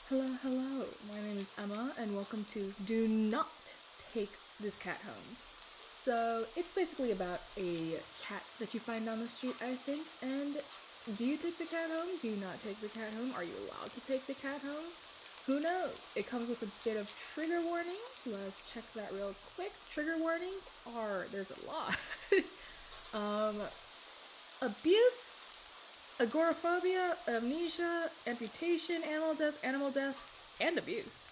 Hello, hello. My name is Emma, and welcome to Do Not Take This Cat Home. So, it's basically about a cat that you find down the street, I think. And do you take the cat home? Do you not take the cat home? Are you allowed to take the cat home? Who knows? It comes with a bit of trigger warnings. Let's check that real quick. Trigger warnings are there's a lot. um, abuse, agoraphobia, amnesia, amputation, animal death, and abuse.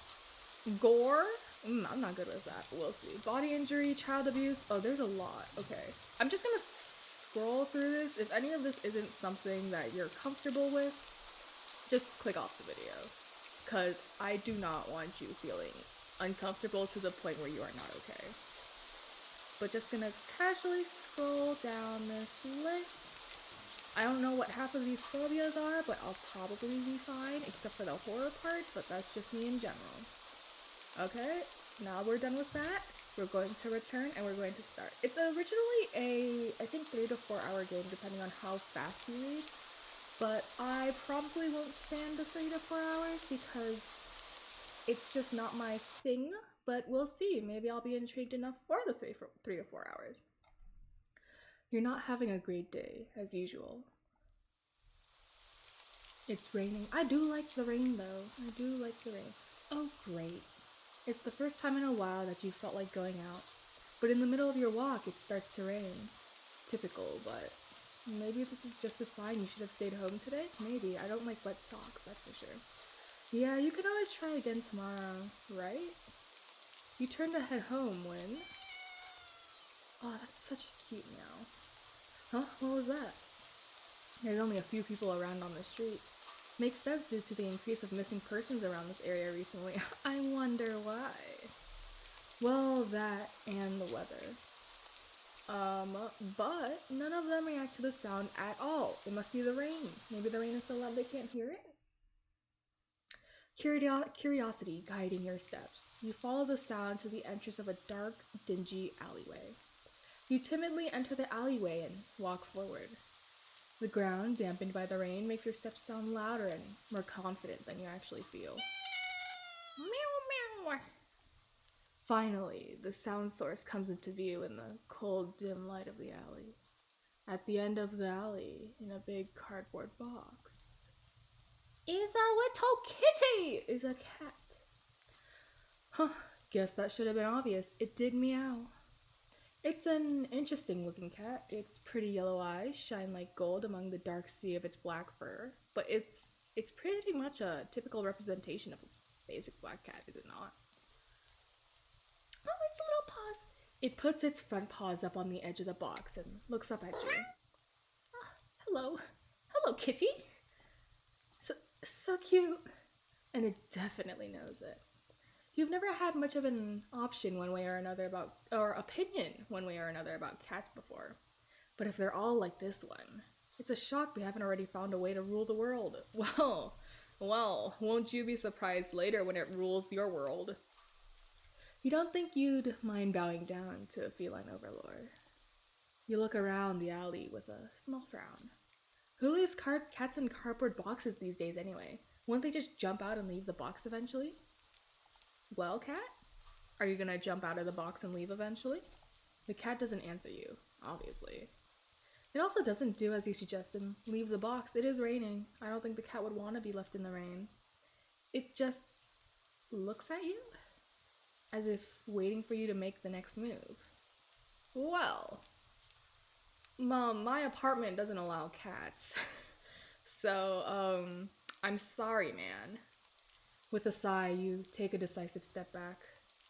Gore? I'm not good with that. We'll see. Body injury, child abuse. Oh, there's a lot. Okay. I'm just gonna scroll through this. If any of this isn't something that you're comfortable with, just click off the video. Because I do not want you feeling uncomfortable to the point where you are not okay. But just gonna casually scroll down this list. I don't know what half of these phobias are, but I'll probably be fine, except for the horror part, but that's just me in general. Okay, now we're done with that. We're going to return and we're going to start. It's originally a, I think, 3 to 4 hour game, depending on how fast you read. But I probably won't stand the 3 to 4 hours because it's just not my thing. But we'll see. Maybe I'll be intrigued enough for the 3 to 4 hours. You're not having a great day, as usual. It's raining. I do like the rain, though. I do like the rain. Oh, great. It's the first time in a while that you felt like going out. But in the middle of your walk, it starts to rain. Typical, but maybe this is just a sign you should have stayed home today? Maybe. I don't like wet socks, that's for sure. Yeah, you can always try again tomorrow, right? You turn to head home when... Oh, that's such a cute meow. Huh? What was that? There's only a few people around on the street. Makes sense due to the increase of missing persons around this area recently. I wonder why. Well, that and the weather. But none of them react to the sound at all. It must be the rain. Maybe the rain is so loud they can't hear it? Curiosity guiding your steps. You follow the sound to the entrance of a dark, dingy alleyway. You timidly enter the alleyway and walk forward. The ground, dampened by the rain, makes your steps sound louder and more confident than you actually feel. Meow, meow. Finally, the sound source comes into view in the cold, dim light of the alley. At the end of the alley, in a big cardboard box, is a little kitty! Is a cat. Huh, guess that should have been obvious. It did meow. It's an interesting looking cat. Its pretty yellow eyes shine like gold among the dark sea of its black fur, but it's pretty much a typical representation of a basic black cat, is it not? Oh, its little paws. It puts its front paws up on the edge of the box and looks up at you. Oh, hello. Hello, kitty. So cute. And it definitely knows it. You've never had much of an option one way or another about, or opinion one way or another about cats before. But if they're all like this one, it's a shock we haven't already found a way to rule the world. Well, won't you be surprised later when it rules your world? You don't think you'd mind bowing down to a feline overlord. You look around the alley with a small frown. Who leaves cats in cardboard boxes these days anyway? Won't they just jump out and leave the box eventually? Well, cat? Are you gonna jump out of the box and leave eventually? The cat doesn't answer you, obviously. It also doesn't do as you suggest and leave the box. It is raining. I don't think the cat would want to be left in the rain. It just looks at you, as if waiting for you to make the next move. Well, Mom, my apartment doesn't allow cats. So, I'm sorry, man. With a sigh, you take a decisive step back.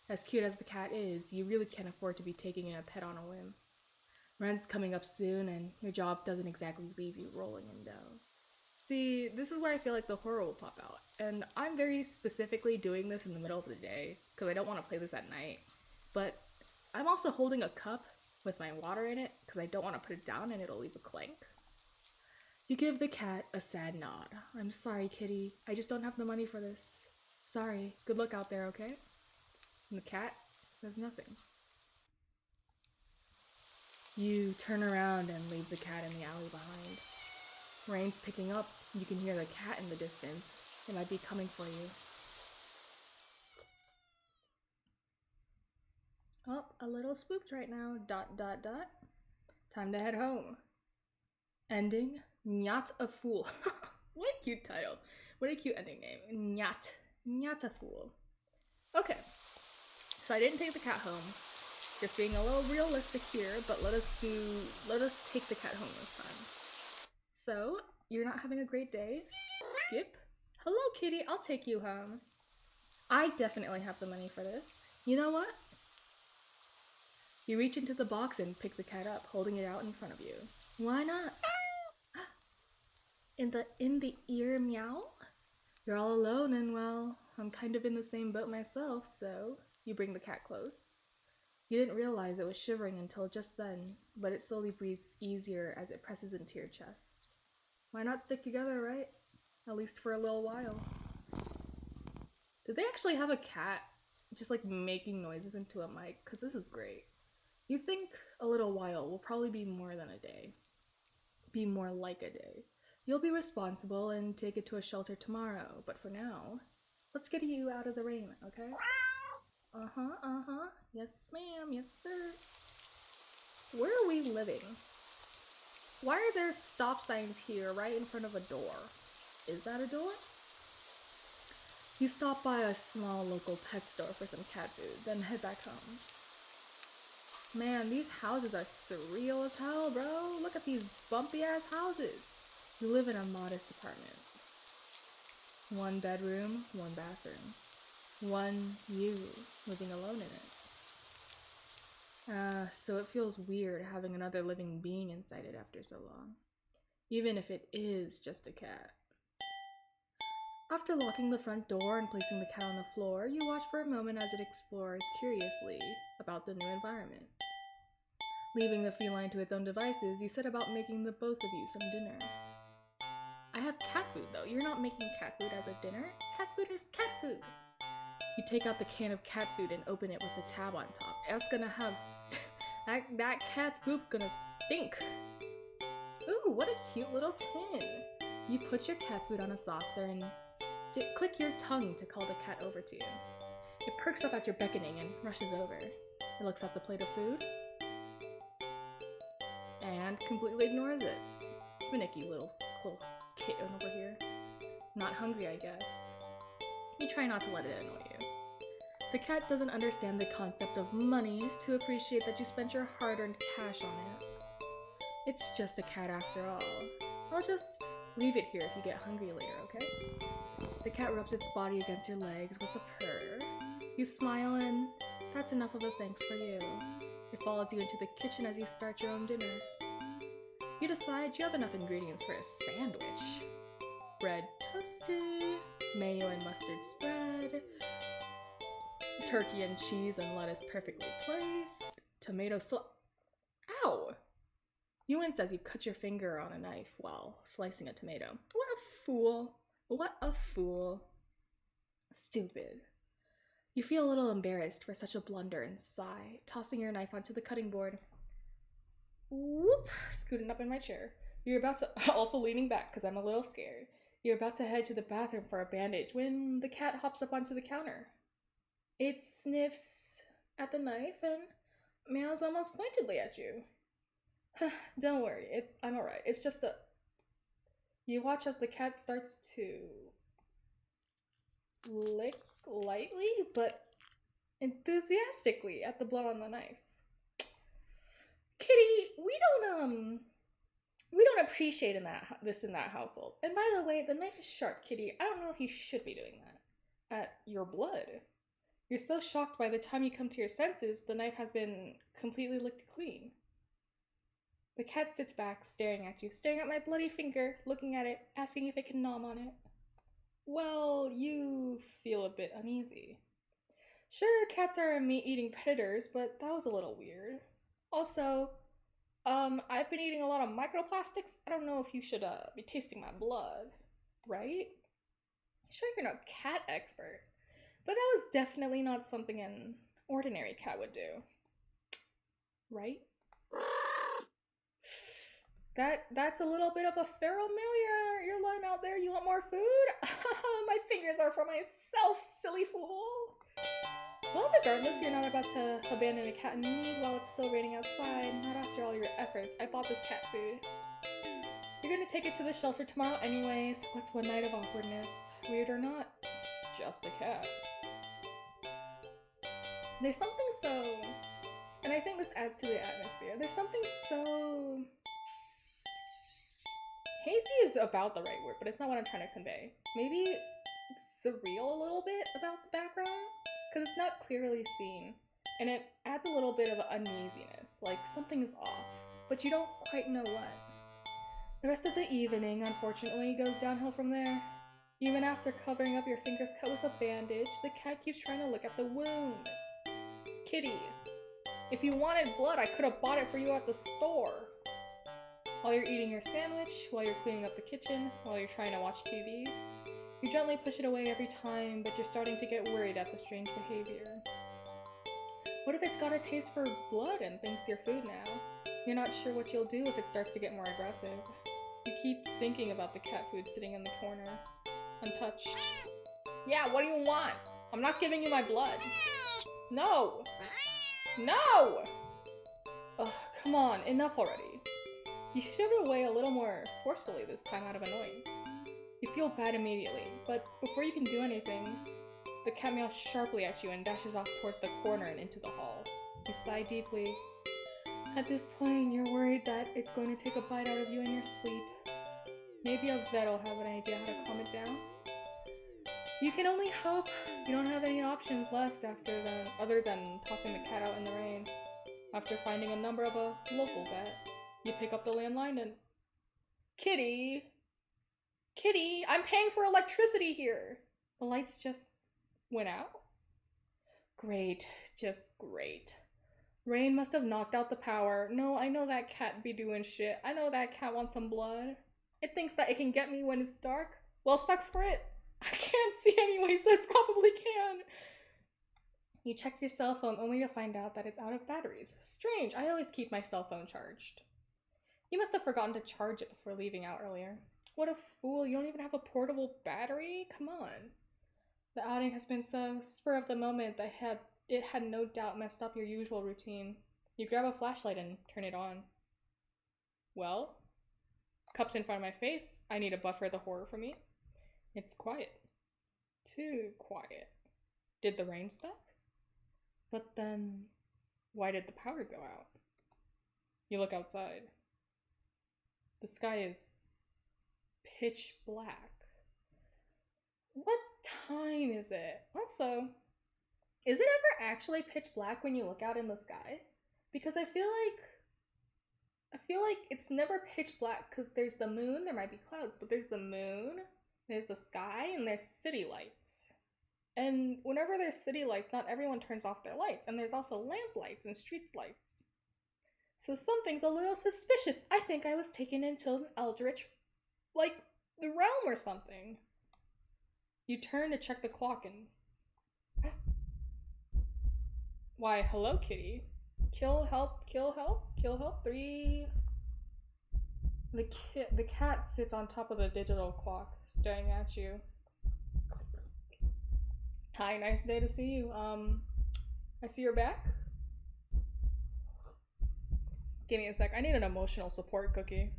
As cute as the cat is, you really can't afford to be taking in a pet on a whim. Rent's coming up soon, and your job doesn't exactly leave you rolling in dough. See, this is where I feel like the horror will pop out. And I'm very specifically doing this in the middle of the day, because I don't want to play this at night. But I'm also holding a cup with my water in it, because I don't want to put it down and it'll leave a clank. You give the cat a sad nod. I'm sorry, kitty. I just don't have the money for this. Sorry. Good luck out there, okay? And the cat says nothing. You turn around and leave the cat in the alley behind. Rain's picking up. You can hear the cat in the distance. It might be coming for you. Oh, a little spooked right now. ... Time to head home. Ending, Nyat a fool. What a cute title. What a cute ending name. Nyat a fool. Okay, so I didn't take the cat home. Just being a little realistic here, but let us take the cat home this time. So, you're not having a great day? Skip. Hello, kitty, I'll take you home. I definitely have the money for this. You know what? You reach into the box and pick the cat up, holding it out in front of you. Why not? In the ear meow? You're all alone and well, I'm kind of in the same boat myself, so you bring the cat close. You didn't realize it was shivering until just then, but it slowly breathes easier as it presses into your chest. Why not stick together, right? At least for a little while. Did they actually have a cat just like making noises into a mic? Because this is great. You think a little while will probably be more than a day. Be more like a day. You'll be responsible and take it to a shelter tomorrow, but for now, let's get you out of the rain, okay? Yes, ma'am. Yes, sir. Where are we living? Why are there stop signs here right in front of a door? Is that a door? You stop by a small local pet store for some cat food, then head back home. Man, these houses are surreal as hell, bro. Look at these bumpy ass houses. You live in a modest apartment. 1 bedroom, 1 bathroom. 1 you living alone in it. So it feels weird having another living being inside it after so long. Even if it is just a cat. After locking the front door and placing the cat on the floor, you watch for a moment as it explores curiously about the new environment. Leaving the feline to its own devices, you set about making the both of you some dinner. I have cat food though. You're not making cat food as a dinner. Cat food is cat food. You take out the can of cat food and open it with the tab on top. It's gonna have that cat's poop gonna stink. Ooh, what a cute little tin. You put your cat food on a saucer and click your tongue to call the cat over to you. It perks up at your beckoning and rushes over. It looks at the plate of food and completely ignores it. Finicky little kitten over here. Not hungry, I guess. You try not to let it annoy you. The cat doesn't understand the concept of money to appreciate that you spent your hard-earned cash on it. It's just a cat after all. I'll just leave it here if you get hungry later, okay? The cat rubs its body against your legs with a purr. You smile and that's enough of a thanks for you. It follows you into the kitchen as you start your own dinner. You decide you have enough ingredients for a sandwich. Bread toasted, mayo and mustard spread, turkey and cheese and lettuce perfectly placed, tomato Ow! You wince as you cut your finger on a knife while slicing a tomato. What a fool. What a fool. Stupid. You feel a little embarrassed for such a blunder and sigh, tossing your knife onto the cutting board. Whoop! Scooting up in my chair. You're about to, also leaning back because I'm a little scared. You're about to head to the bathroom for a bandage when the cat hops up onto the counter. It sniffs at the knife and meows almost pointedly at you. Don't worry, I'm alright. It's just a... You watch as the cat starts to lick lightly but enthusiastically at the blood on the knife. Kitty, we don't appreciate this in that household. And by the way, the knife is sharp, Kitty. I don't know if you should be doing that. At your blood. You're so shocked by the time you come to your senses, the knife has been completely licked clean. The cat sits back, staring at you, staring at my bloody finger, looking at it, asking if it can nom on it. Well, you feel a bit uneasy. Sure, cats are meat-eating predators, but that was a little weird. Also, I've been eating a lot of microplastics. I don't know if you should be tasting my blood, right? Sure, you're no cat expert, but that was definitely not something an ordinary cat would do, right? That's a little bit of a feral male you're letting out there. You want more food? My fingers are for myself, silly fool. Well, regardless, you're not about to abandon a cat in need while it's still raining outside. Not after all your efforts. I bought this cat food. You're gonna take it to the shelter tomorrow anyways. What's one night of awkwardness? Weird or not, it's just a cat. There's something so... And I think this adds to the atmosphere. There's something so... Hazy is about the right word, but it's not what I'm trying to convey. Maybe surreal a little bit about the background? Because it's not clearly seen. And it adds a little bit of uneasiness, like something's off, but you don't quite know what. The rest of the evening, unfortunately, goes downhill from there. Even after covering up your fingers cut with a bandage, the cat keeps trying to look at the wound. Kitty, if you wanted blood, I could have bought it for you at the store. While you're eating your sandwich, while you're cleaning up the kitchen, while you're trying to watch TV, you gently push it away every time, but you're starting to get worried at the strange behavior. What if it's got a taste for blood and thinks you're food now? You're not sure what you'll do if it starts to get more aggressive. You keep thinking about the cat food sitting in the corner, untouched. Yeah, what do you want? I'm not giving you my blood. No! No! Ugh, come on, enough already. You shove it away a little more forcefully this time out of annoyance. You feel bad immediately, but before you can do anything, the cat meows sharply at you and dashes off towards the corner and into the hall. You sigh deeply. At this point, you're worried that it's going to take a bite out of you in your sleep. Maybe a vet will have an idea how to calm it down. You can only hope you don't have any options left other than tossing the cat out in the rain. After finding a number of a local vet, you pick up the landline and... Kitty! Kitty, I'm paying for electricity here! The lights just went out? Great, just great. Rain must have knocked out the power. No, I know that cat be doing shit. I know that cat wants some blood. It thinks that it can get me when it's dark. Well, sucks for it. I can't see anyway, so it probably can. You check your cell phone only to find out that it's out of batteries. Strange, I always keep my cell phone charged. You must have forgotten to charge it before leaving out earlier. What a fool, you don't even have a portable battery? Come on. The outing has been so spur of the moment that it had no doubt messed up your usual routine. You grab a flashlight and turn it on. Well? Cup's in front of my face. I need to buffer the horror from me. It's quiet. Too quiet. Did the rain stop? But then, why did the power go out? You look outside. The sky is pitch black. What time is it? Also, is it ever actually pitch black when you look out in the sky? Because I feel like it's never pitch black because there's the moon, there might be clouds, but there's the moon, there's the sky, and there's city lights. And whenever there's city lights, not everyone turns off their lights, and there's also lamp lights and street lights. So something's a little suspicious. I think I was taken into an eldritch, like, the realm or something. You turn to check the clock and... Why, hello, kitty. Kill, help, kill, help, kill, help, 3... The cat sits on top of the digital clock, staring at you. Hi, nice day to see you. I see you're back. Give me a sec. I need an emotional support cookie.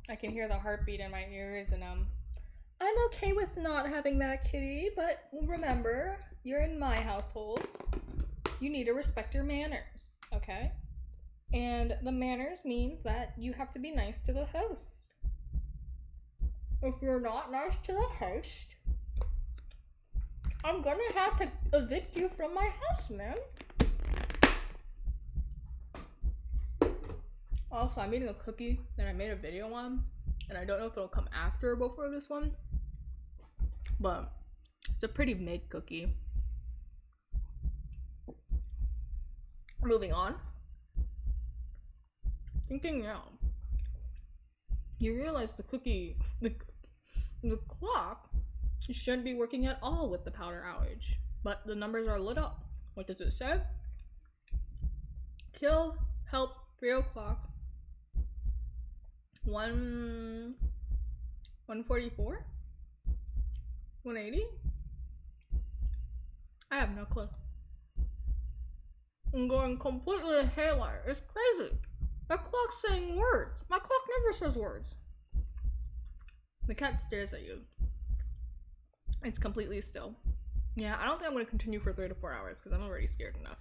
I can hear the heartbeat in my ears, and I'm okay with not having that, kitty, but remember, you're in my household. You need to respect your manners, okay? And the manners means that you have to be nice to the host. If you're not nice to the host, I'm gonna have to evict you from my house, man. Also, I'm eating a cookie that I made a video on, and I don't know if it'll come after or before this one, but it's a pretty made cookie. Moving on. Thinking now. You realize the clock shouldn't be working at all with the power outage, but the numbers are lit up. What does it say? Kill, help, 3 o'clock. 144? 180? I have no clue. I'm going completely haywire. It's crazy. My clock's saying words. My clock never says words. The cat stares at you. It's completely still. Yeah, I don't think I'm going to continue for 3 to 4 hours because I'm already scared enough.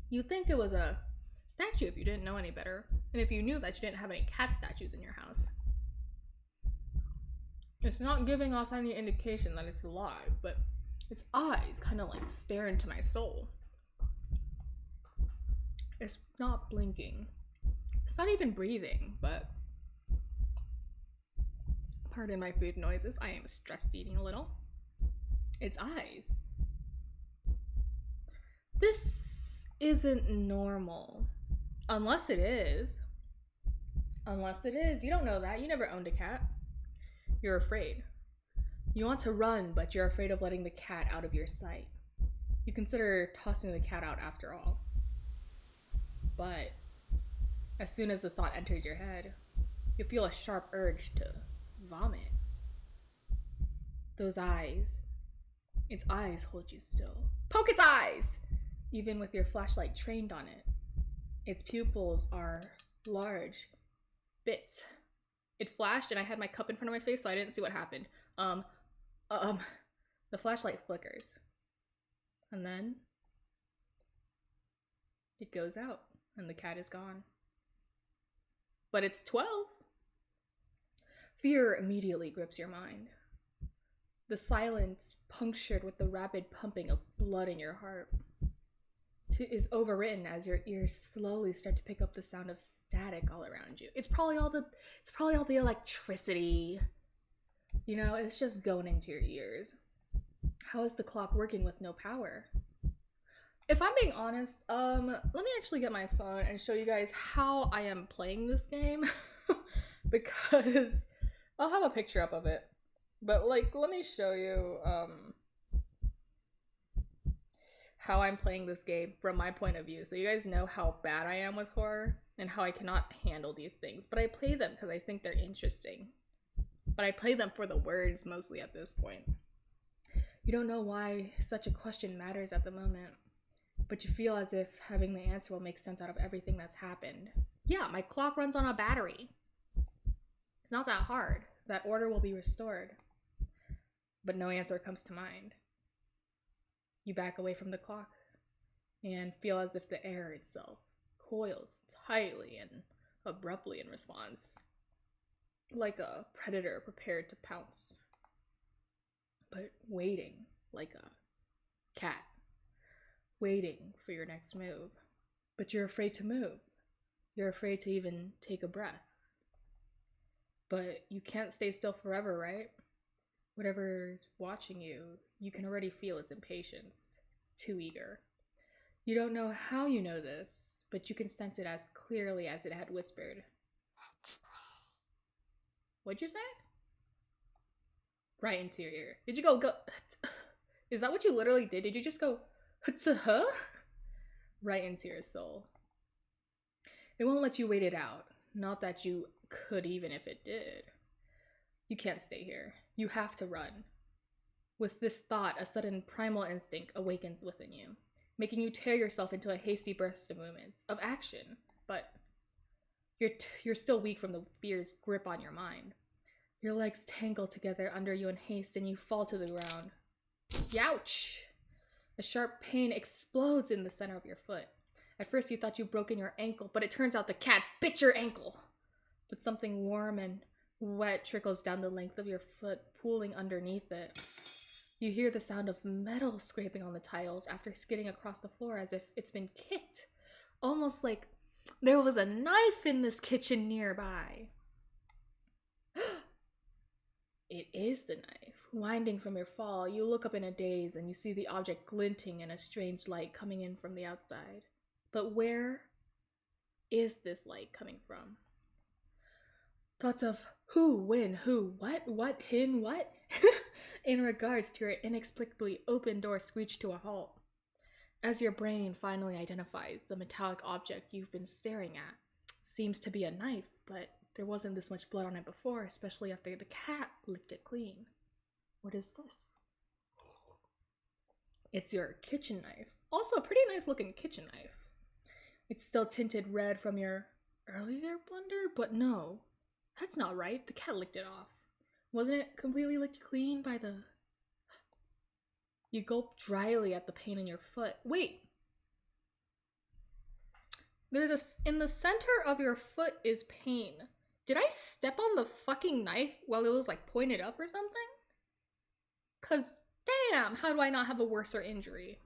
You'd think it was a statue if you didn't know any better, and if you knew that you didn't have any cat statues in your house. It's not giving off any indication that it's alive, but its eyes kind of like stare into my soul. It's not blinking. It's not even breathing, but pardon my food noises, I am stressed eating a little. Its eyes. This isn't normal. Unless it is. Unless it is. You don't know that. You never owned a cat. You're afraid. You want to run, but you're afraid of letting the cat out of your sight. You consider tossing the cat out after all. But as soon as the thought enters your head, you feel a sharp urge to vomit. Those eyes. Its eyes hold you still. Poke its eyes! Even with your flashlight trained on it. Its pupils are large bits. It flashed and I had my cup in front of my face, so I didn't see what happened. The flashlight flickers. And then it goes out and the cat is gone. But it's 12. Fear immediately grips your mind. The silence, punctured with the rapid pumping of blood in your heart, is overwritten as your ears slowly start to pick up the sound of static all around you. It's probably all the electricity. You know, it's just going into your ears. How is the clock working with no power? If I'm being honest, let me actually get my phone and show you guys how I am playing this game because I'll have a picture up of it. But like, let me show you how I'm playing this game from my point of view, so you guys know how bad I am with horror and how I cannot handle these things. But I play them because I think they're interesting. But I play them for the words mostly at this point. You don't know why such a question matters at the moment, but you feel as if having the answer will make sense out of everything that's happened. Yeah, my clock runs on a battery. It's not that hard. That order will be restored. But no answer comes to mind. You back away from the clock and feel as if the air itself coils tightly and abruptly in response, like a predator prepared to pounce, but waiting like a cat, waiting for your next move. But you're afraid to move. You're afraid to even take a breath. But you can't stay still forever, right? Whatever's watching you, you can already feel its impatience. It's too eager. You don't know how you know this, but you can sense it as clearly as it had whispered. What'd you say? Right into your ear. Did you go? Is that what you literally did? Did you just go, huh? Right into your soul. It won't let you wait it out. Not that you could even if it did. You can't stay here. You have to run. With this thought, a sudden primal instinct awakens within you, making you tear yourself into a hasty burst of movements, of action. But you're still weak from the fear's grip on your mind. Your legs tangle together under you in haste and you fall to the ground. Youch! A sharp pain explodes in the center of your foot. At first you thought you'd broken your ankle, but it turns out the cat bit your ankle. But something warm and wet trickles down the length of your foot, pooling underneath it. You hear the sound of metal scraping on the tiles after skidding across the floor as if it's been kicked. Almost like there was a knife in this kitchen nearby. It is the knife. Winding from your fall, you look up in a daze and you see the object glinting in a strange light coming in from the outside. But where is this light coming from? Thoughts of who, when, who, what, hin, what? In regards to your inexplicably open door screech to a halt. As your brain finally identifies the metallic object you've been staring at, seems to be a knife, but there wasn't this much blood on it before, especially after the cat licked it clean. What is this? It's your kitchen knife. Also a pretty nice looking kitchen knife. It's still tinted red from your earlier blunder, but no, that's not right. The cat licked it off. Wasn't it completely licked clean by the... You gulp dryly at the pain in your foot. Wait. In the center of your foot is pain. Did I step on the fucking knife while it was like pointed up or something? Cause damn, how do I not have a worser injury?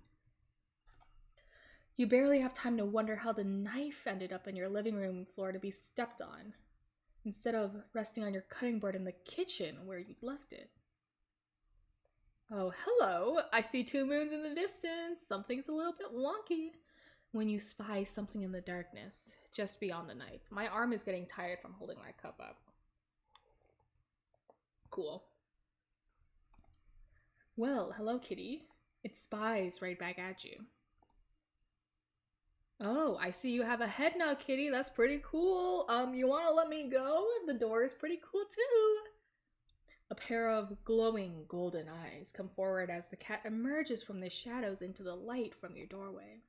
You barely have time to wonder how the knife ended up in your living room floor to be stepped on, instead of resting on your cutting board in the kitchen where you'd left it. Oh, hello. I see 2 moons in the distance. Something's a little bit wonky. When you spy something in the darkness, just beyond the knife. My arm is getting tired from holding my cup up. Cool. Well, hello, kitty. It spies right back at you. Oh, I see you have a head now, kitty. That's pretty cool. You want to let me go? The door is pretty cool, too. A pair of glowing golden eyes come forward as the cat emerges from the shadows into the light from your doorway.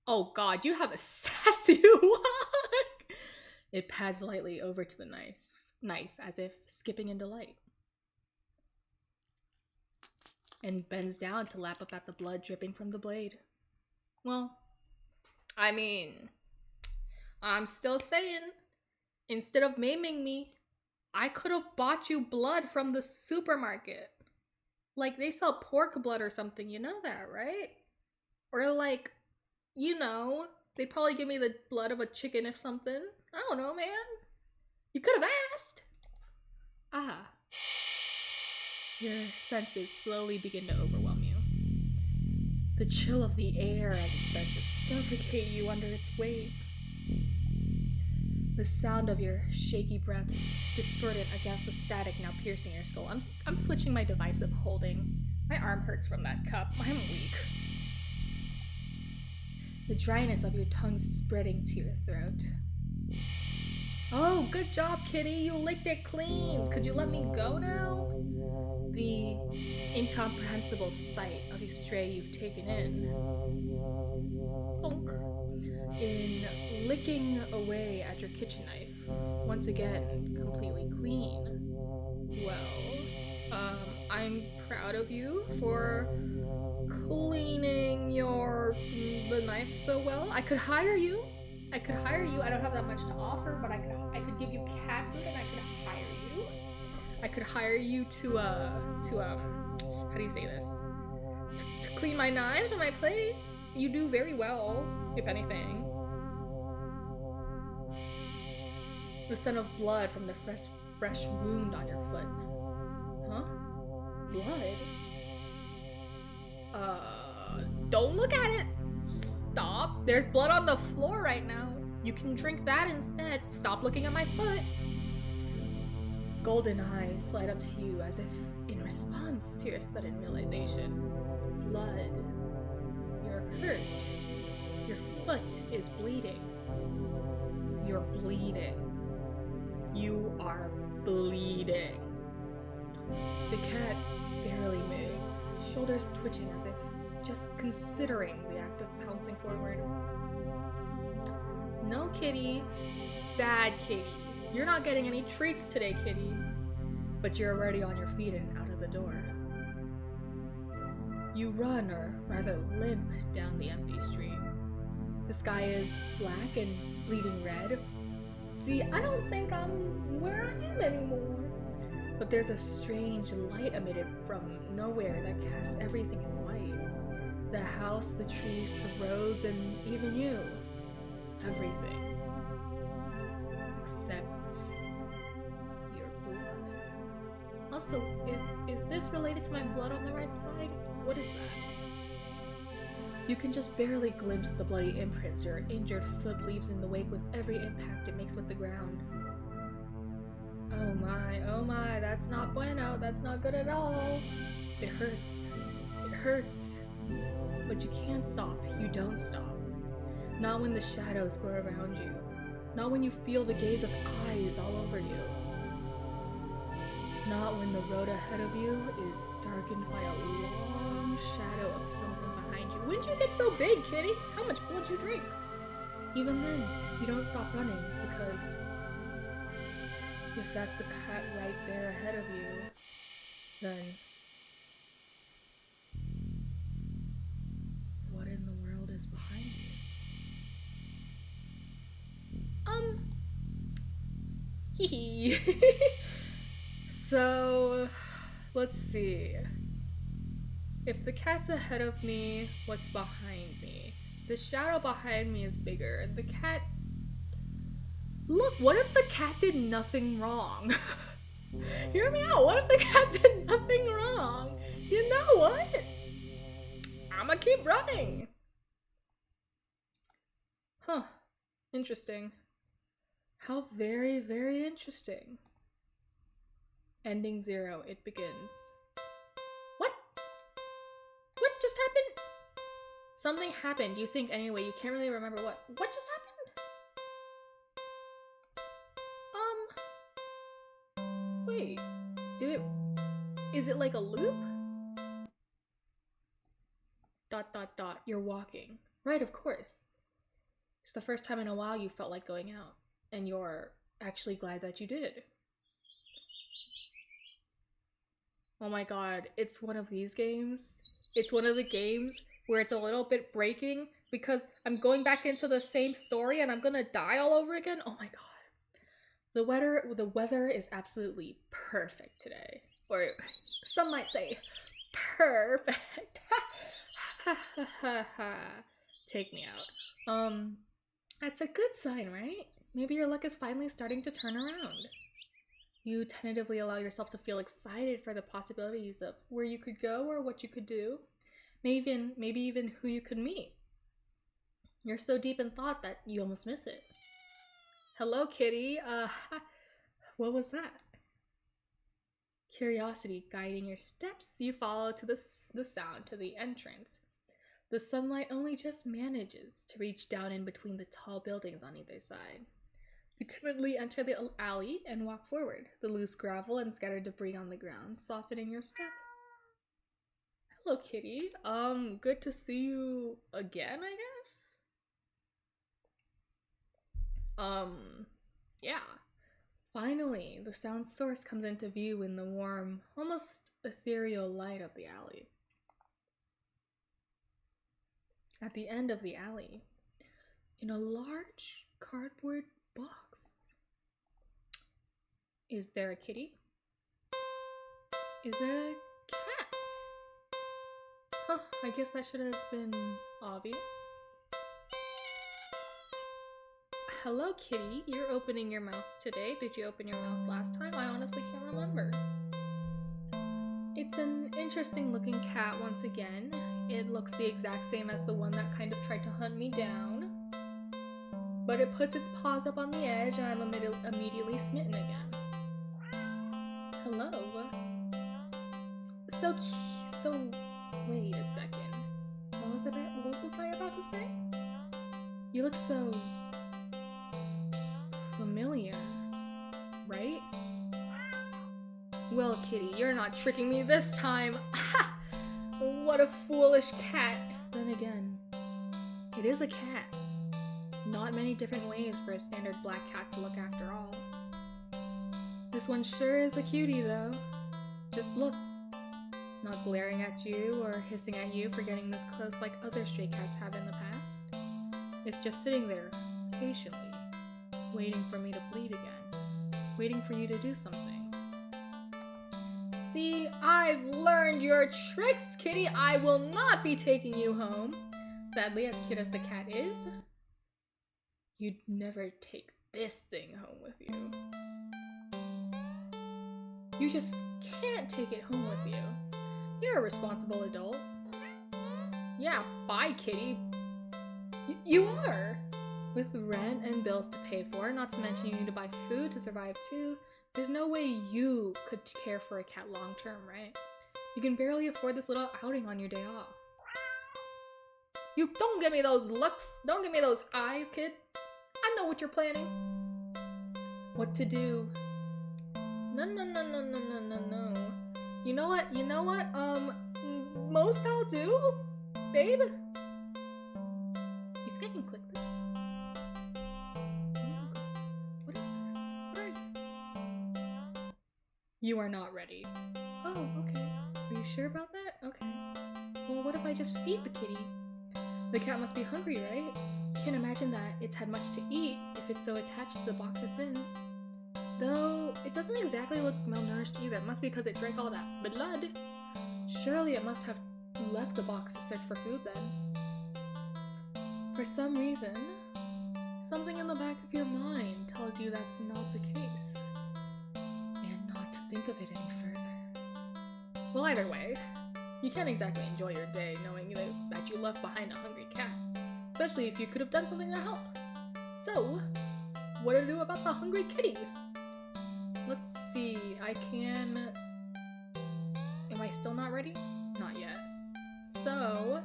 Oh god, you have a sassy walk! It pads lightly over to the knife as if skipping into light. And bends down to lap up at the blood dripping from the blade. Well, I mean, I'm still saying, instead of maiming me, I could have bought you blood from the supermarket. Like, they sell pork blood or something, you know that, right? Or like, you know, they'd probably give me the blood of a chicken or something. I don't know, man. You could have asked. Ah. Your senses slowly begin to overwhelm you. The chill of the air as it starts to suffocate you under its weight. The sound of your shaky breaths discordant against the static now piercing your skull. I'm switching my device of holding. My arm hurts from that cup. I'm weak. The dryness of your tongue spreading to your throat. Oh, good job, kitty. You licked it clean. Could you let me go now? The incomprehensible sight of a stray you've taken in. Bonk. In licking away at your kitchen knife. Once again, completely clean. Well, I'm proud of you for cleaning the knife so well. I could hire you. I don't have that much to offer, but I could give you cat food and I could hire you. I could hire you to how do you say this? To clean my knives and my plates. You do very well, if anything. The scent of blood from the fresh wound on your foot. Huh? Blood? Don't look at it! Stop! There's blood on the floor right now. You can drink that instead. Stop looking at my foot. Golden eyes slide up to you as if in response to your sudden realization. Blood. You're hurt. Your foot is bleeding. You're bleeding. You are bleeding. The cat barely moves, shoulders twitching as if just considering the act of pouncing forward. No, kitty. Bad kitty. You're not getting any treats today, kitty. But you're already on your feet and out of the door. You run, or rather limp, down the empty street. The sky is black and bleeding red. See, I don't think I'm where I am anymore. But there's a strange light emitted from nowhere that casts everything in white. The house, the trees, the roads, and even you. Everything. Except your blood. Also, is this related to my blood on the right side? What is that? You can just barely glimpse the bloody imprints your injured foot leaves in the wake with every impact it makes with the ground. Oh my, that's not bueno, that's not good at all. It hurts. It hurts. But you can't stop, you don't stop. Not when the shadows grow around you. Not when you feel the gaze of eyes all over you. Not when the road ahead of you is darkened by a long long shadow of something behind you. When did you get so big, kitty? How much blood you drink? Even then, you don't stop running, because if that's the cat right there ahead of you, then what in the world is behind you? Hee. So, let's see. If the cat's ahead of me, what's behind me? The shadow behind me is bigger. The cat... Look, what if the cat did nothing wrong? Hear me out. What if the cat did nothing wrong? You know what? I'ma keep running. Huh. Interesting. How very, very interesting. Ending 0. It begins. What? What just happened? Something happened. You think anyway. You can't really remember what. What just happened? Wait. Did it... Is it like a loop? ... You're walking. Right, of course. It's the first time in a while you felt like going out. And you're actually glad that you did. Oh my god, it's one of these games. It's one of the games where it's a little bit breaking because I'm going back into the same story and I'm gonna die all over again. Oh my god. The weather is absolutely perfect today. Or some might say perfect. Take me out. That's a good sign, right? Maybe your luck is finally starting to turn around. You tentatively allow yourself to feel excited for the possibilities of where you could go or what you could do. Maybe even who you could meet. You're so deep in thought that you almost miss it. Hello, kitty. What was that? Curiosity guiding your steps, you follow to the sound to the entrance. The sunlight only just manages to reach down in between the tall buildings on either side. You timidly enter the alley and walk forward, the loose gravel and scattered debris on the ground softening your step. Hello, kitty. Good to see you again, I guess? Yeah. Finally, the sound source comes into view in the warm, almost ethereal light of the alley. At the end of the alley, in a large cardboard box. Is there a kitty? Is a cat? Huh, I guess that should have been obvious. Hello, kitty. You're opening your mouth today. Did you open your mouth last time? I honestly can't remember. It's an interesting looking cat once again. It looks the exact same as the one that kind of tried to hunt me down. But it puts its paws up on the edge and I'm immediately smitten again. Hello. So, wait a second. What was I about to say? You look so familiar, right? Well, kitty, you're not tricking me this time. What a foolish cat. Then again, it is a cat. Not many different ways for a standard black cat to look after all. This one sure is a cutie though. Just look. Not glaring at you or hissing at you for getting this close like other stray cats have in the past. It's just sitting there, patiently, waiting for me to bleed again. Waiting for you to do something. See, I've learned your tricks, kitty. I will not be taking you home. Sadly, as cute as the cat is, you'd never take this thing home with you. You just can't take it home with you. You're a responsible adult. Yeah, bye, kitty. You are! With rent and bills to pay for, not to mention you need to buy food to survive too, there's no way you could care for a cat long term, right? You can barely afford this little outing on your day off. You don't give me those looks! Don't give me those eyes, kid! I know what you're planning. What to do? No. You know what? most I'll do, babe? You think I can click this? What is this? What are you? You are not ready. Oh, okay. Are you sure about that? Okay. Well, what if I just feed the kitty? The cat must be hungry, right? Can't imagine that it's had much to eat if it's so attached to the box it's in. Though, it doesn't exactly look malnourished either. It must be because it drank all that blood. Surely it must have left the box to search for food then. For some reason, something in the back of your mind tells you that's not the case. And not to think of it any further. Well, either way, you can't exactly enjoy your day knowing that you left behind a hungry cat. Especially if you could have done something to help. So, what to do about the hungry kitty? Let's see, I can... Am I still not ready? Not yet. So,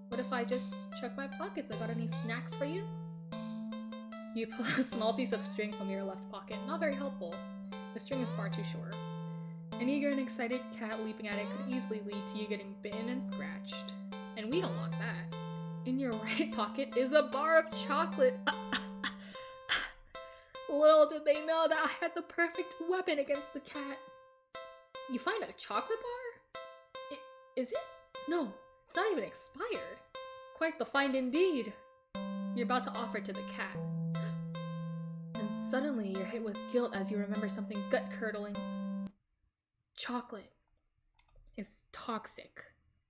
what if I just check my pockets? I got any snacks for you? You pull a small piece of string from your left pocket. Not very helpful. The string is far too short. An eager and excited cat leaping at it could easily lead to you getting bitten and scratched. And we don't want that. In your right pocket is a bar of chocolate. Little did they know that I had the perfect weapon against the cat. You find a chocolate bar? Is it? No, it's not even expired. Quite the find indeed. You're about to offer it to the cat. And suddenly you're hit with guilt as you remember something gut-curdling. Chocolate is toxic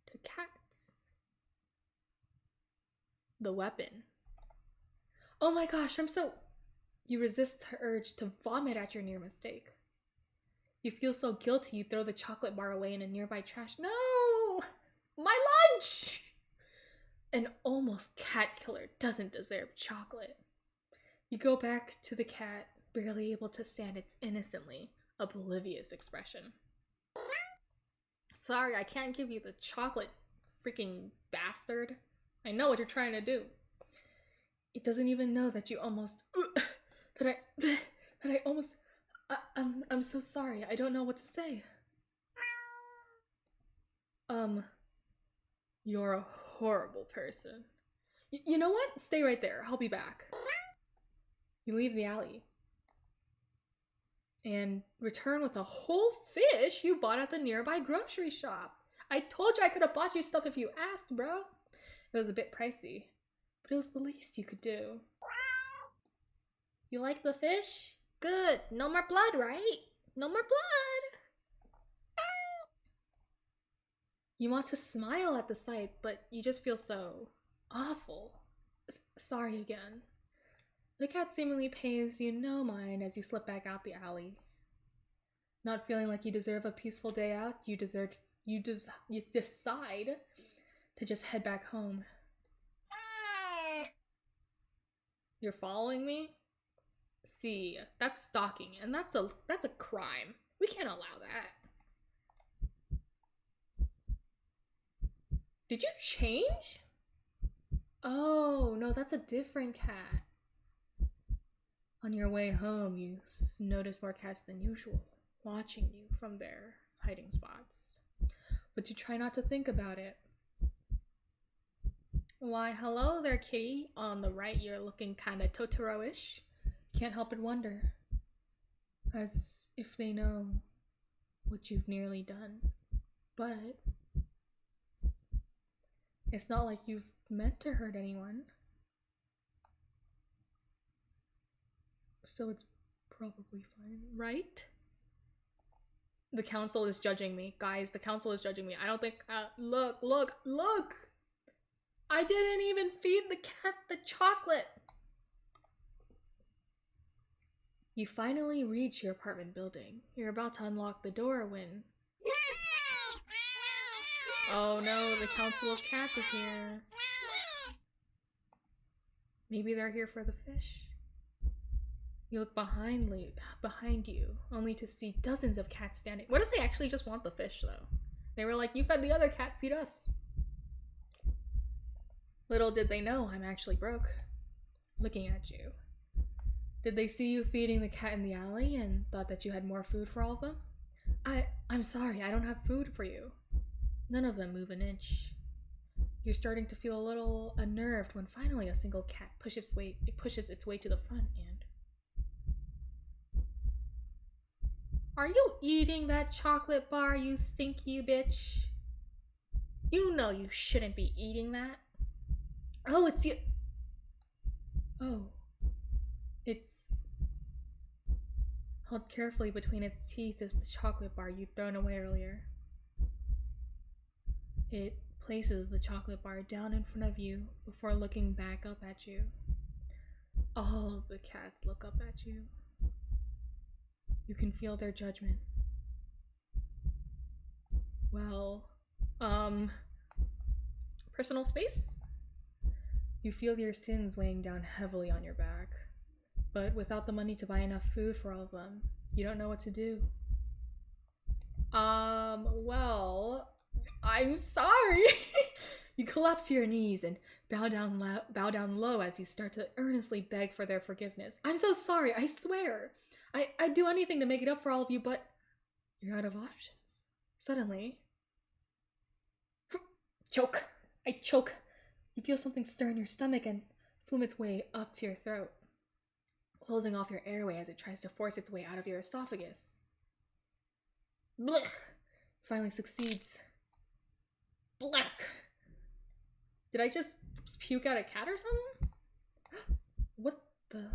to cats. The weapon. Oh my gosh, You resist the urge to vomit at your near mistake. You feel so guilty you throw the chocolate bar away in a nearby trash. No! My lunch! An almost cat killer doesn't deserve chocolate. You go back to the cat, barely able to stand its innocently oblivious expression. Sorry, I can't give you the chocolate, freaking bastard. I know what you're trying to do. It doesn't even know that you almost... I'm so sorry. I don't know what to say. You're a horrible person. You know what? Stay right there. I'll be back. You leave the alley. And return with a whole fish you bought at the nearby grocery shop. I told you I could have bought you stuff if you asked, bro. It was a bit pricey, but it was the least you could do. You like the fish? Good. No more blood, right? No more blood. You want to smile at the sight, but you just feel so awful. Sorry again. The cat seemingly pays you no mind as you slip back out the alley. Not feeling like you deserve a peaceful day out, you decide to just head back home. You're following me? See, that's stalking, and that's a crime. We can't allow that. Did you change? Oh, no, that's a different cat. On your way home, you notice more cats than usual, watching you from their hiding spots. But you try not to think about it. Why, hello there, kitty. On the right, you're looking kinda Totoro-ish. Can't help but wonder. As if they know what you've nearly done. But it's not like you've meant to hurt anyone. So it's probably fine, right? The council is judging me. Guys, the council is judging me. I don't think, look! I didn't even feed the cat the chocolate. You finally reach your apartment building. You're about to unlock the door when... Oh no, the Council of Cats is here. Maybe they're here for the fish. You look behind you, only to see dozens of cats standing. What if they actually just want the fish, though? They were like, you fed the other cat, feed us. Little did they know I'm actually broke. Looking at you. Did they see you feeding the cat in the alley and thought that you had more food for all of them? I'm sorry, I don't have food for you. None of them move an inch. You're starting to feel a little unnerved when finally a single cat pushes its way to the front and... Are you eating that chocolate bar, you stinky bitch? You know you shouldn't be eating that. Oh, it's you. Oh. It's held carefully between its teeth is the chocolate bar you'd thrown away earlier. It places the chocolate bar down in front of you before looking back up at you. All of the cats look up at you. You can feel their judgment. Well, personal space? You feel your sins weighing down heavily on your back, but without the money to buy enough food for all of them, you don't know what to do. Well, I'm sorry. You collapse to your knees and bow down low as you start to earnestly beg for their forgiveness. I'm so sorry, I swear. I'd do anything to make it up for all of you, but you're out of options. Suddenly, choke. I choke. You feel something stir in your stomach and swim its way up to your throat, closing off your airway as it tries to force its way out of your esophagus. Blech! Finally succeeds. Blech! Did I just puke out a cat or something? What the?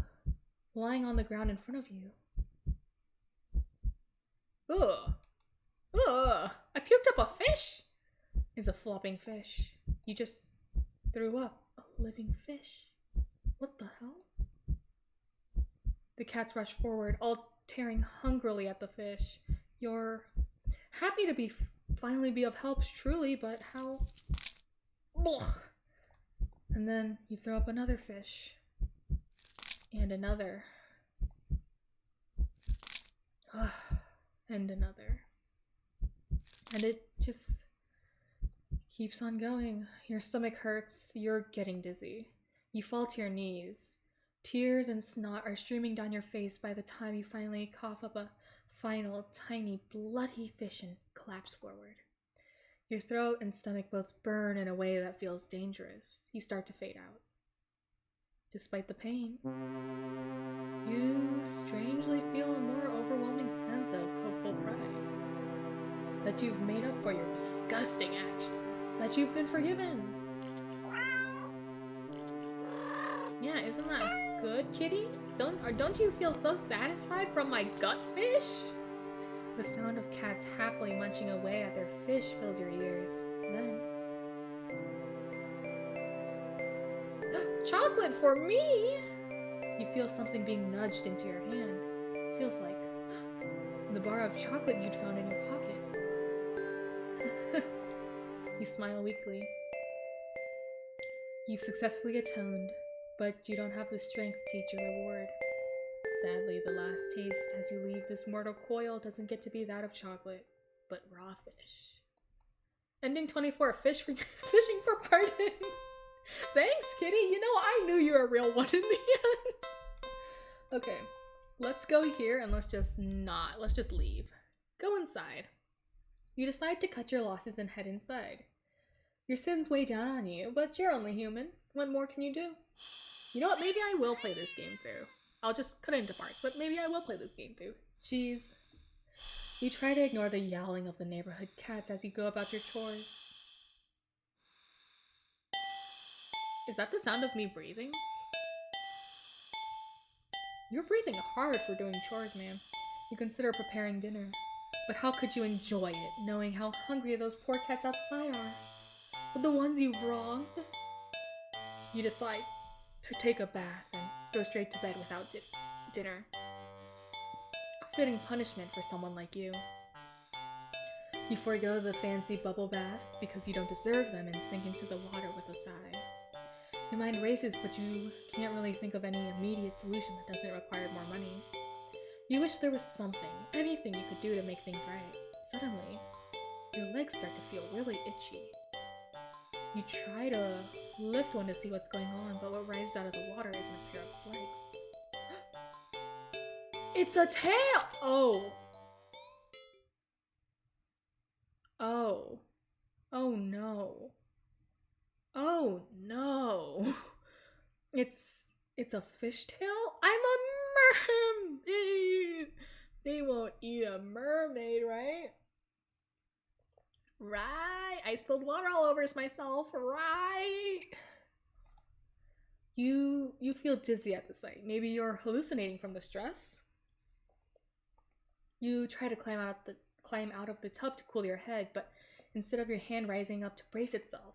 Lying on the ground in front of you. Ugh. Ugh. I puked up a fish? Is a flopping fish. You just threw up a living fish. What the hell? The cats rush forward, all tearing hungrily at the fish. You're happy to finally be of help, truly, but how? Ugh. And then you throw up another fish. And another. And another. And it just keeps on going. Your stomach hurts. You're getting dizzy. You fall to your knees. Tears and snot are streaming down your face by the time you finally cough up a final, tiny, bloody fish and collapse forward. Your throat and stomach both burn in a way that feels dangerous. You start to fade out. Despite the pain, you strangely feel a more overwhelming sense of hopeful pride. That you've made up for your disgusting actions. That you've been forgiven. Yeah, isn't that good, kitties? Don't you feel so satisfied from my gut fish? The sound of cats happily munching away at their fish fills your ears. Then... Chocolate for me! You feel something being nudged into your hand. It feels like the bar of chocolate you'd found in your pocket. You smile weakly. You've successfully atoned, but you don't have the strength to eat your reward. Sadly, the last taste as you leave this mortal coil doesn't get to be that of chocolate, but raw fish. Ending 24, fishing for pardon. Thanks, kitty. You know, I knew you were a real one in the end. Okay, let's go here and let's just leave. Go inside. You decide to cut your losses and head inside. Your sins weigh down on you, but you're only human. What more can you do? You know what? Maybe I will play this game through. I'll just cut it into parts, but maybe I will play this game through. Jeez. You try to ignore the yowling of the neighborhood cats as you go about your chores. Is that the sound of me breathing? You're breathing hard for doing chores, man. You consider preparing dinner. But how could you enjoy it, knowing how hungry those poor cats outside are? But the ones you've wronged? You decide to take a bath and go straight to bed without dinner. A fitting punishment for someone like you. You forego the fancy bubble baths because you don't deserve them and sink into the water with a sigh. Your mind races, but you can't really think of any immediate solution that doesn't require more money. You wish there was something, anything you could do to make things right. Suddenly, your legs start to feel really itchy. You try to lift one to see what's going on, but what rises out of the water isn't a pair of legs. It's a tail! Oh. Oh. Oh no. Oh no. It's a fishtail? I'm a mermaid! They won't eat a mermaid, right? Right. I spilled water all over myself, right? You feel dizzy at the sight. Maybe you're hallucinating from the stress. You try to climb out of the tub to cool your head, but instead of your hand rising up to brace itself,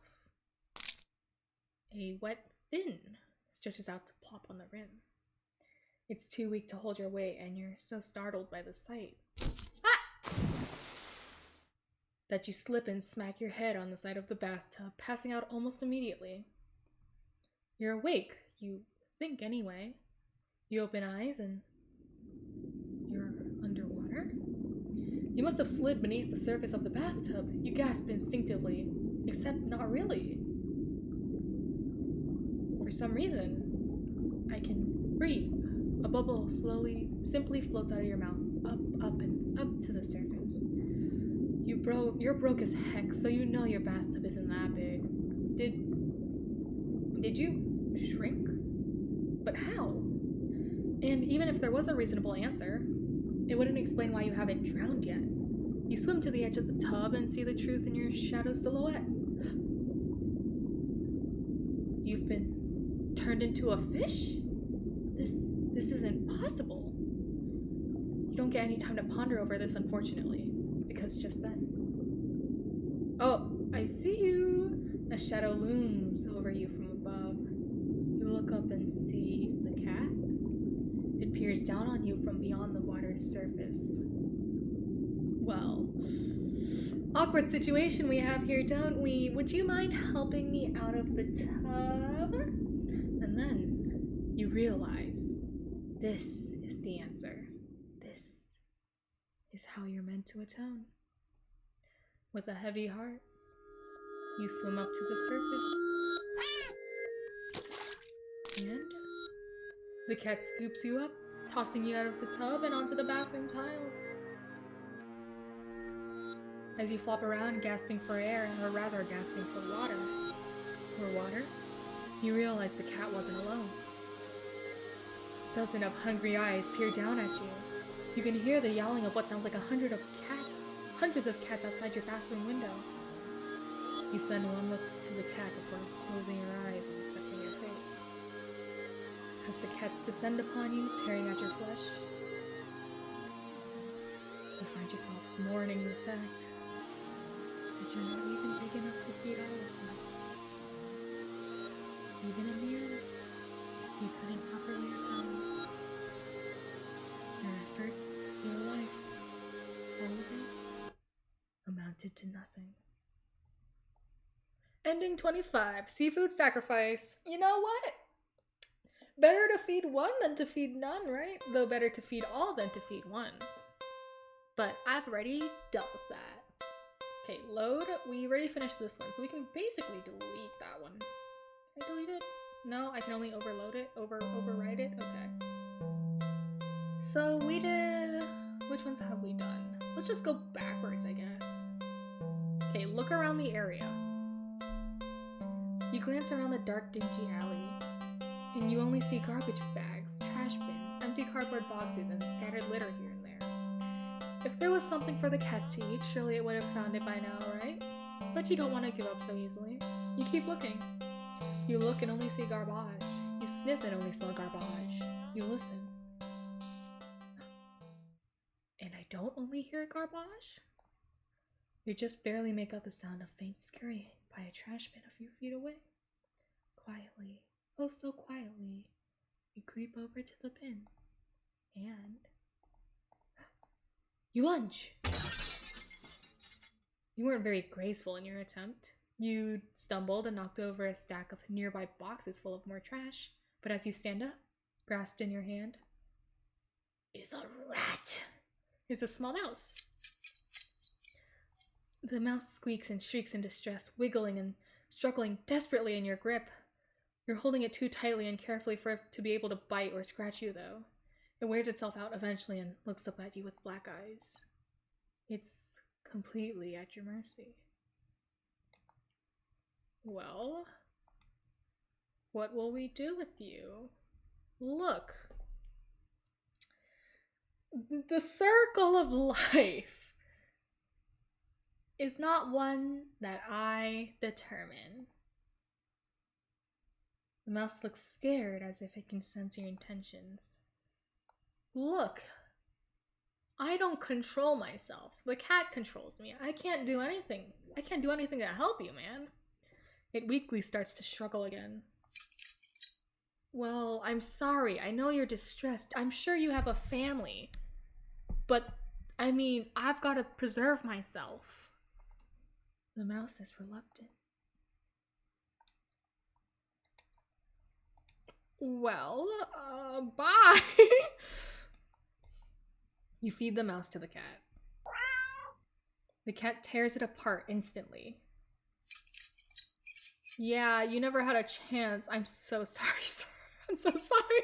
a wet fin stretches out to plop on the rim. It's too weak to hold your weight, and you're so startled by the sight that you slip and smack your head on the side of the bathtub, passing out almost immediately. You're awake, you think anyway. You open eyes and you're underwater. You must have slid beneath the surface of the bathtub. You gasp instinctively, except not really. For some reason, I can breathe. A bubble simply floats out of your mouth, up, and up to the surface. You're broke as heck, so you know your bathtub isn't that big. Did you shrink? But how? And even if there was a reasonable answer, it wouldn't explain why you haven't drowned yet. You swim to the edge of the tub and see the truth in your shadow silhouette. You've been turned into a fish? This isn't possible. You don't get any time to ponder over this, unfortunately, because just then... Oh, I see you! A shadow looms over you from above. You look up and see it's a cat. It peers down on you from beyond the water's surface. Well, awkward situation we have here, don't we? Would you mind helping me out of the tub? And then you realize this is the answer. This is how you're meant to atone. With a heavy heart, you swim up to the surface. And the cat scoops you up, tossing you out of the tub and onto the bathroom tiles. As you flop around, gasping for air, or rather gasping for water, you realize the cat wasn't alone. A dozen of hungry eyes peer down at you. You can hear the yowling of what sounds like hundreds of cats outside your bathroom window. You send one look to the cat before closing your eyes and accepting your fate. As the cats descend upon you, tearing at your flesh, you find yourself mourning the fact that you're not even big enough to feed all of them. Even in the end, you couldn't properly atone. Your efforts, your life, all of it, amounted to nothing. Ending 25. Seafood sacrifice. You know what? Better to feed one than to feed none, right? Though better to feed all than to feed one. But I've already dealt with that. Okay, load. We already finished this one, so we can basically delete that one. Can I delete it? No, I can only overload it, overwrite it. Okay. So we did... Which ones have we done? Let's just go backwards, I guess. Okay, look around the area. You glance around the dark, dingy alley, and you only see garbage bags, trash bins, empty cardboard boxes, and scattered litter here and there. If there was something for the cats to eat, surely it would have found it by now, right? But you don't want to give up so easily. You keep looking. You look and only see garbage. You sniff and only smell garbage. You listen. And I don't only hear garbage. You just barely make out the sound of faint scurrying by a trash bin a few feet away. Quietly, oh so quietly, you creep over to the bin, and you lunge! You weren't very graceful in your attempt. You stumbled and knocked over a stack of nearby boxes full of more trash, but as you stand up, grasped in your hand, is a rat! Is a small mouse. The mouse squeaks and shrieks in distress, wiggling and struggling desperately in your grip. You're holding it too tightly and carefully for it to be able to bite or scratch you, though. It wears itself out eventually and looks up at you with black eyes. It's completely at your mercy. Well, what will we do with you? Look. The circle of life is not one that I determine. The mouse looks scared as if it can sense your intentions. Look, I don't control myself. The cat controls me. I can't do anything. I can't do anything to help you, man. It weakly starts to struggle again. Well, I'm sorry. I know you're distressed. I'm sure you have a family. But, I mean, I've got to preserve myself. The mouse is reluctant. Well, bye. You feed the mouse to the cat. The cat tears it apart instantly. Yeah, you never had a chance. I'm so sorry, sir. I'm so sorry.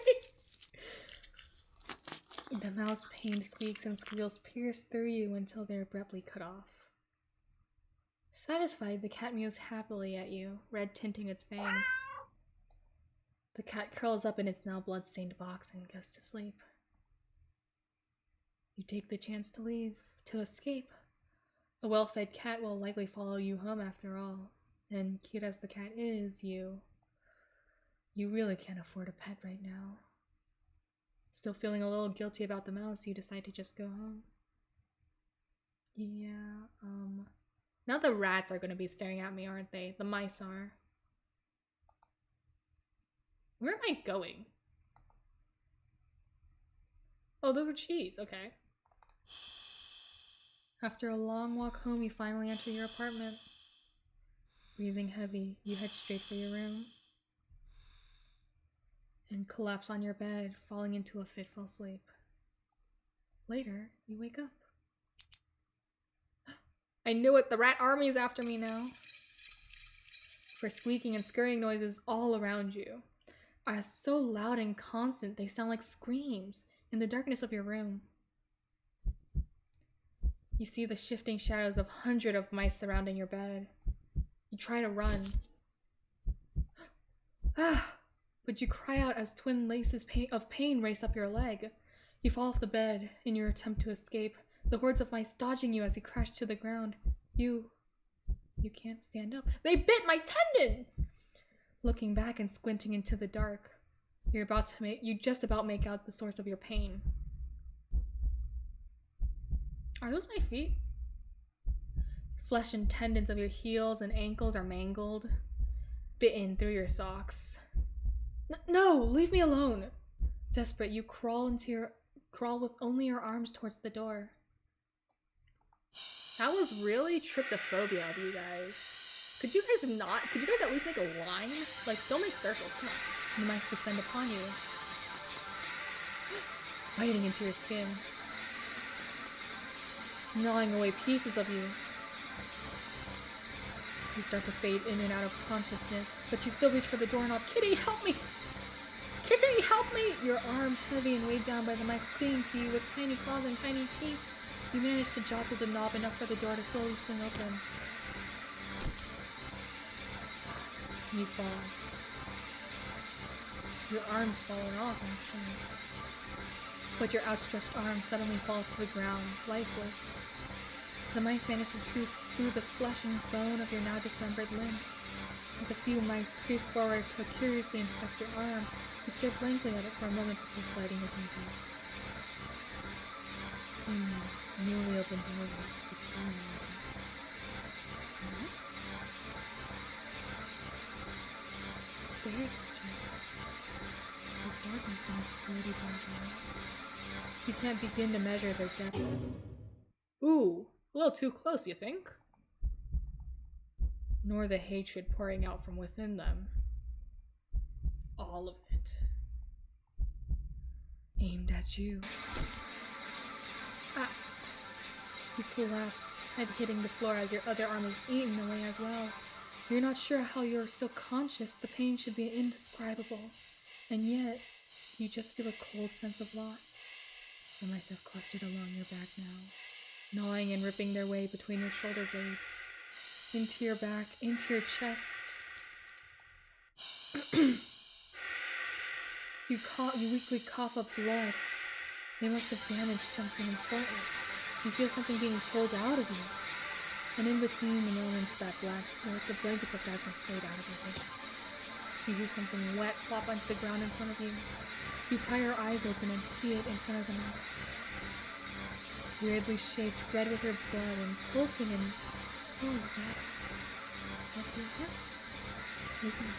The mouse pained squeaks and squeals pierce through you until they're abruptly cut off. Satisfied, the cat mews happily at you, red tinting its fangs. The cat curls up in its now blood-stained box and goes to sleep. You take the chance to leave, to escape. A well-fed cat will likely follow you home after all. And cute as the cat is, you really can't afford a pet right now. Still feeling a little guilty about the mouse, you decide to just go home. Yeah, now the rats are gonna be staring at me, aren't they? The mice are. Where am I going? Oh, those are cheese, okay. After a long walk home, you finally enter your apartment. Breathing heavy, you head straight for your room and collapse on your bed, falling into a fitful sleep. Later, you wake up. I knew it! The rat army is after me now! For squeaking and scurrying noises all around you are so loud and constant they sound like screams in the darkness of your room. You see the shifting shadows of hundreds of mice surrounding your bed. You try to run. But you cry out as twin laces of pain race up your leg. You fall off the bed in your attempt to escape, the hordes of mice dodging you as you crash to the ground. You can't stand up. They bit my tendons! Looking back and squinting into the dark, you just about make out the source of your pain. Are those my feet? Flesh and tendons of your heels and ankles are mangled, bitten through your socks. No, leave me alone! Desperate, you crawl with only your arms towards the door. That was really tryptophobia of you guys. Could you guys at least make a line? Like, don't make circles, come on. The mice descend upon you, biting into your skin, gnawing away pieces of you. You start to fade in and out of consciousness, but you still reach for the doorknob. Kitty, help me! Kitty, help me! Your arm heavy and weighed down by the mice clinging to you with tiny claws and tiny teeth. You manage to jostle the knob enough for the door to slowly swing open. You fall. Your arm's fallen off, actually. But your outstretched arm suddenly falls to the ground, lifeless. The mice manage to troop through the flesh and bone of your now dismembered limb. As a few mice creep forward to curiously inspect your arm, you stare blankly at it for a moment before sliding your knees out. Newly opened door wastes a fire. Yes? Stares at you. Your darkness in its bloody black eyes. You can't begin to measure their depth. Ooh, a little too close, you think? Nor the hatred pouring out from within them. All of it. Aimed at you. Ah! You collapse, head hitting the floor as your other arm is eaten away as well. You're not sure how you're still conscious. The pain should be indescribable. And yet, you just feel a cold sense of loss. The mice have clustered along your back now, gnawing and ripping their way between your shoulder blades. Into your back, into your chest. You weakly cough up blood. They must have damaged something important. You feel something being pulled out of you. And in between the moments that the blankets of darkness fade out of your vision. You hear something wet plop onto the ground in front of you. You pry your eyes open and see it in front of the mouse. Weirdly shaped, red with her blood and pulsing and... Oh, yes. That's your heart, isn't it?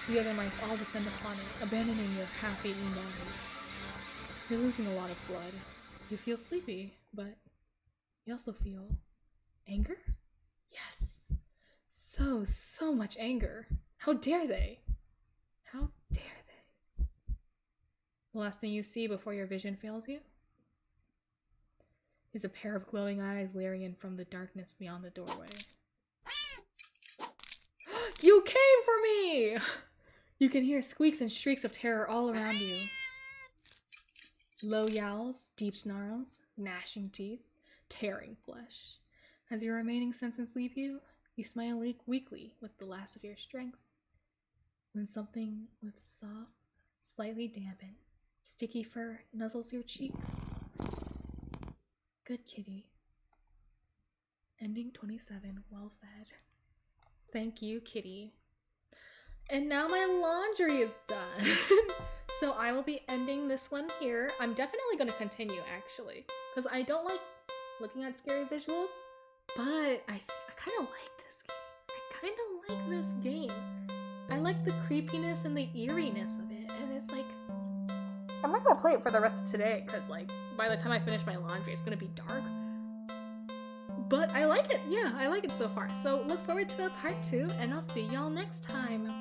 The other mice all descend upon it, abandoning your half-eaten body. You're losing a lot of blood. You feel sleepy, but you also feel anger? Yes. So much anger. How dare they? How dare they? The last thing you see before your vision fails you is a pair of glowing eyes leering in from the darkness beyond the doorway. You came for me! You can hear squeaks and shrieks of terror all around you. Low yowls, deep snarls, gnashing teeth, tearing flesh. As your remaining senses leave you, you smile weakly with the last of your strength. When something with soft, slightly dampened, sticky fur nuzzles your cheek. Good kitty. Ending 27, well fed. Thank you, kitty. And now my laundry is done. So I will be ending this one here. I'm definitely going to continue, actually, because I don't like looking at scary visuals, but I kind of like this game. I kind of like this game. I like the creepiness and the eeriness of it, and it's like, I'm not going to play it for the rest of today, because like, by the time I finish my laundry, it's going to be dark. But I like it. Yeah, I like it so far. So look forward to part 2, and I'll see y'all next time.